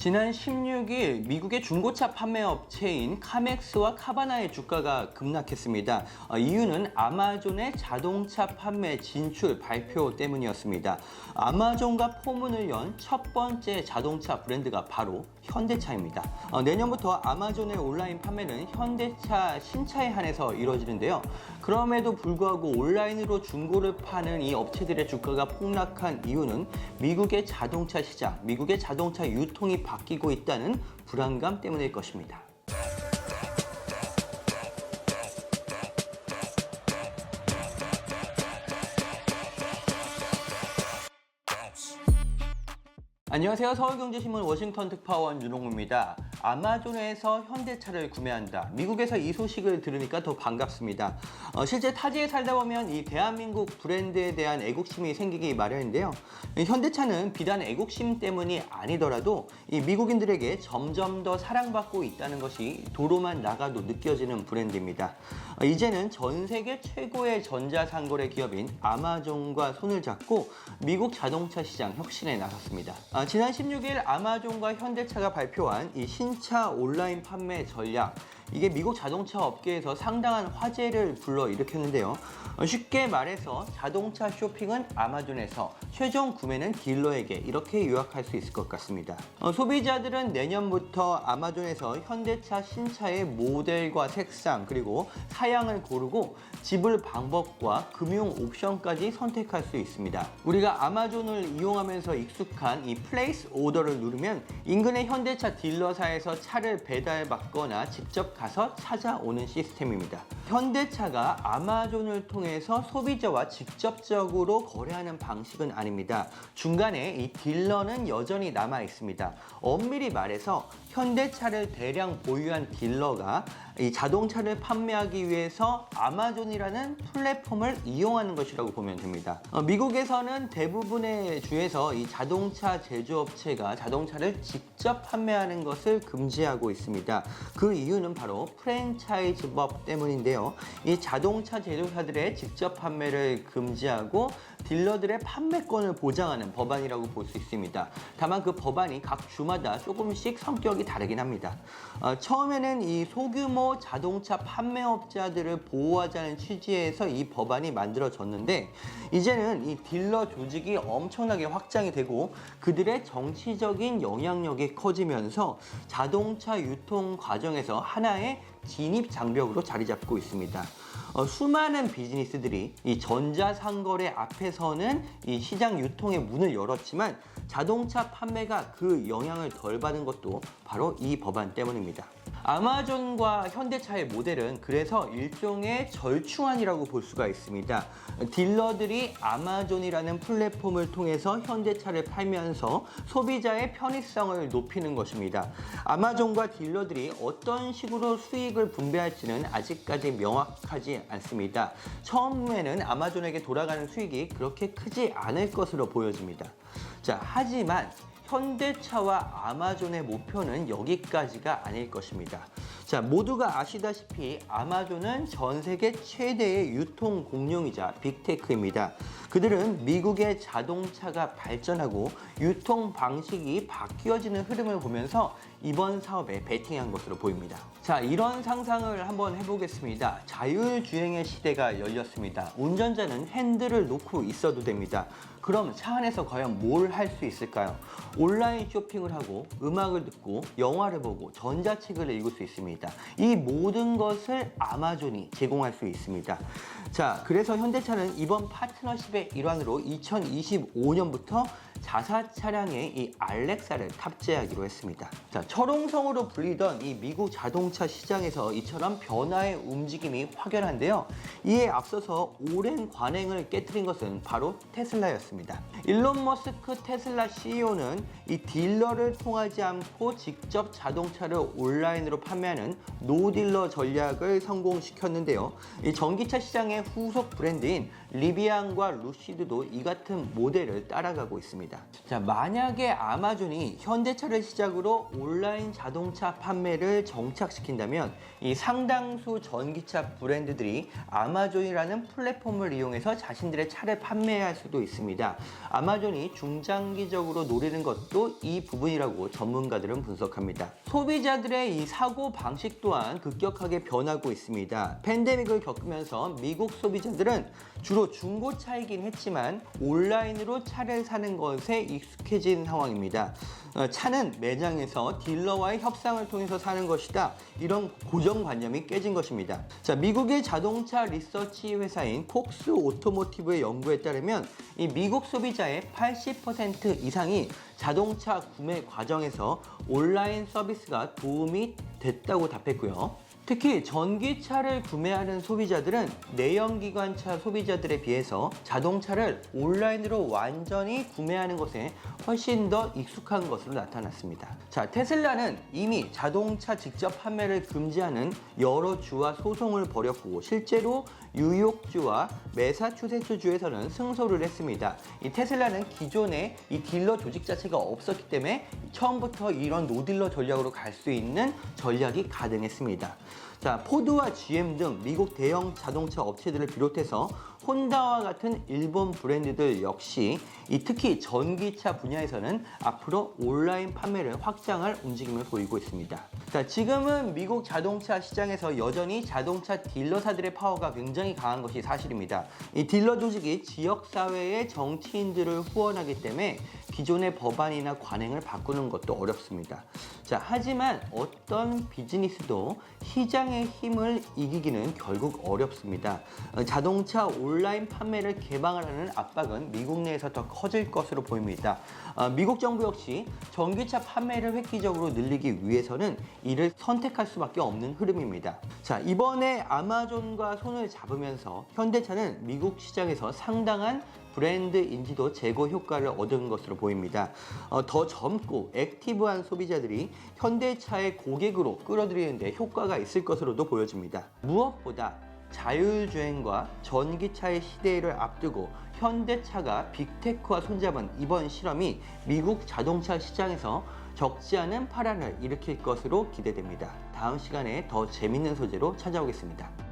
지난 16일 미국의 중고차 판매 업체인 카맥스와 카바나의 주가가 급락했습니다. 이유는 아마존의 자동차 판매 진출 발표 때문이었습니다. 아마존과 포문을 연 첫 번째 자동차 브랜드가 바로 현대차입니다. 내년부터 아마존의 온라인 판매는 현대차 신차에 한해서 이루어지는데요. 그럼에도 불구하고 온라인으로 중고를 파는 이 업체들의 주가가 폭락한 이유는 미국의 자동차 시장, 미국의 자동차 유통이 바뀌고 있다는 불안감 때문일 것입니다. 안녕하세요. 서울경제신문 워싱턴 특파원 윤홍우입니다. 아마존에서 현대차를 구매한다. 미국에서 이 소식을 들으니까 더 반갑습니다. 실제 타지에 살다 보면 이 대한민국 브랜드에 대한 애국심이 생기기 마련인데요. 현대차는 비단 애국심 때문이 아니더라도 이 미국인들에게 점점 더 사랑받고 있다는 것이 도로만 나가도 느껴지는 브랜드입니다. 이제는 전 세계 최고의 전자상거래 기업인 아마존과 손을 잡고 미국 자동차 시장 혁신에 나섰습니다. 지난 16일 아마존과 현대차가 발표한 이 신차 온라인 판매 전략, 이게 미국 자동차 업계에서 상당한 화제를 불러일으켰는데요. 쉽게 말해서 자동차 쇼핑은 아마존에서, 최종 구매는 딜러에게, 이렇게 요약할 수 있을 것 같습니다. 소비자들은 내년부터 아마존에서 현대차 신차의 모델과 색상 그리고 사양을 고르고 지불 방법과 금융 옵션까지 선택할 수 있습니다. 우리가 아마존을 이용하면서 익숙한 이 플레이스 오더를 누르면 인근의 현대차 딜러사에서 차를 배달받거나 직접 가서 찾아오는 시스템입니다. 현대차가 아마존을 통해서 소비자와 직접적으로 거래하는 방식은 아닙니다. 중간에 이 딜러는 여전히 남아 있습니다. 엄밀히 말해서 현대차를 대량 보유한 딜러가 이 자동차를 판매하기 위해서 아마존이라는 플랫폼을 이용하는 것이라고 보면 됩니다. 미국에서는 대부분의 주에서 이 자동차 제조업체가 자동차를 직접 판매하는 것을 금지하고 있습니다. 그 이유는 바로 프랜차이즈법 때문인데요. 이 자동차 제조사들의 직접 판매를 금지하고 딜러들의 판매권을 보장하는 법안이라고 볼 수 있습니다. 다만 그 법안이 각 주마다 조금씩 성격이 다르긴 합니다. 처음에는 이 소규모 자동차 판매업자들을 보호하자는 취지에서 이 법안이 만들어졌는데, 이제는 이 딜러 조직이 엄청나게 확장이 되고 그들의 정치적인 영향력이 커지면서 자동차 유통 과정에서 하나의 진입 장벽으로 자리 잡고 있습니다. 수많은 비즈니스들이 이 전자상거래 앞에서는 이 시장 유통의 문을 열었지만 자동차 판매가 그 영향을 덜 받은 것도 바로 이 법안 때문입니다. 아마존과 현대차의 모델은 그래서 일종의 절충안이라고 볼 수가 있습니다. 딜러들이 아마존이라는 플랫폼을 통해서 현대차를 팔면서 소비자의 편의성을 높이는 것입니다. 아마존과 딜러들이 어떤 식으로 수익을 분배할지는 아직까지 명확하지 않습니다. 처음에는 아마존에게 돌아가는 수익이 그렇게 크지 않을 것으로 보여집니다. 하지만 현대차와 아마존의 목표는 여기까지가 아닐 것입니다. 모두가 아시다시피 아마존은 전 세계 최대의 유통 공룡이자 빅테크입니다. 그들은 미국의 자동차가 발전하고 유통 방식이 바뀌어지는 흐름을 보면서 이번 사업에 베팅한 것으로 보입니다. 이런 상상을 한번 해보겠습니다. 자율주행의 시대가 열렸습니다. 운전자는 핸들을 놓고 있어도 됩니다. 그럼 차 안에서 과연 뭘 할 수 있을까요? 온라인 쇼핑을 하고 음악을 듣고 영화를 보고 전자책을 읽을 수 있습니다. 이 모든 것을 아마존이 제공할 수 있습니다. 그래서 현대차는 이번 파트너십의 일환으로 2025년부터 자사 차량에 이 알렉사를 탑재하기로 했습니다. 철옹성으로 불리던 이 미국 자동차 시장에서 이처럼 변화의 움직임이 확연한데요. 이에 앞서서 오랜 관행을 깨뜨린 것은 바로 테슬라였습니다. 일론 머스크 테슬라 CEO는 이 딜러를 통하지 않고 직접 자동차를 온라인으로 판매하는 노딜러 전략을 성공시켰는데요. 이 전기차 시장의 후속 브랜드인 리비앙과 루시드도 이 같은 모델을 따라가고 있습니다. 있습니다. 자, 만약에 아마존이 현대차를 시작으로 온라인 자동차 판매를 정착시킨다면 이 상당수 전기차 브랜드들이 아마존이라는 플랫폼을 이용해서 자신들의 차를 판매할 수도 있습니다. 아마존이 중장기적으로 노리는 것도 이 부분이라고 전문가들은 분석합니다. 소비자들의 이 사고 방식 또한 급격하게 변하고 있습니다. 팬데믹을 겪으면서 미국 소비자들은 주로 중고차이긴 했지만 온라인으로 차를 사는 것에 익숙해진 상황입니다. 차는 매장에서 딜러와의 협상을 통해서 사는 것이다. 이런 고정관념이 깨진 것입니다. 자, 미국의 자동차 리서치 회사인 폭스 오토모티브의 연구에 따르면 이 미국 소비자의 80% 이상이 자동차 구매 과정에서 온라인 서비스가 도움이 됐다고 답했고요. 특히 전기차를 구매하는 소비자들은 내연기관차 소비자들에 비해서 자동차를 온라인으로 완전히 구매하는 것에 훨씬 더 익숙한 것으로 나타났습니다. 자, 테슬라는 이미 자동차 직접 판매를 금지하는 여러 주와 소송을 벌였고 실제로 뉴욕주와 매사추세츠주에서는 승소를 했습니다. 이 테슬라는 기존에 이 딜러 조직 자체가 없었기 때문에 처음부터 이런 노딜러 전략으로 갈 수 있는 전략이 가능했습니다. 자, 포드와 GM 등 미국 대형 자동차 업체들을 비롯해서 혼다와 같은 일본 브랜드들 역시 특히 전기차 분야에서는 앞으로 온라인 판매를 확장할 움직임을 보이고 있습니다. 자, 지금은 미국 자동차 시장에서 여전히 자동차 딜러사들의 파워가 굉장히 강한 것이 사실입니다. 이 딜러 조직이 지역사회의 정치인들을 후원하기 때문에 기존의 법안이나 관행을 바꾸는 것도 어렵습니다. 자, 하지만 어떤 비즈니스도 시장의 힘을 이기기는 결국 어렵습니다. 자동차 온라인 판매를 개방하라는 압박은 미국 내에서 더 커질 것으로 보입니다. 미국 정부 역시 전기차 판매를 획기적으로 늘리기 위해서는 이를 선택할 수밖에 없는 흐름입니다. 자, 이번에 아마존과 손을 잡으면서 현대차는 미국 시장에서 상당한 브랜드 인지도 제고 효과를 얻은 것으로 보입니다. 더 젊고 액티브한 소비자들이 현대차의 고객으로 끌어들이는데 효과가 있을 것으로도 보여집니다. 무엇보다 자율주행과 전기차의 시대를 앞두고 현대차가 빅테크와 손잡은 이번 실험이 미국 자동차 시장에서 적지 않은 파란을 일으킬 것으로 기대됩니다. 다음 시간에 더 재밌는 소재로 찾아오겠습니다.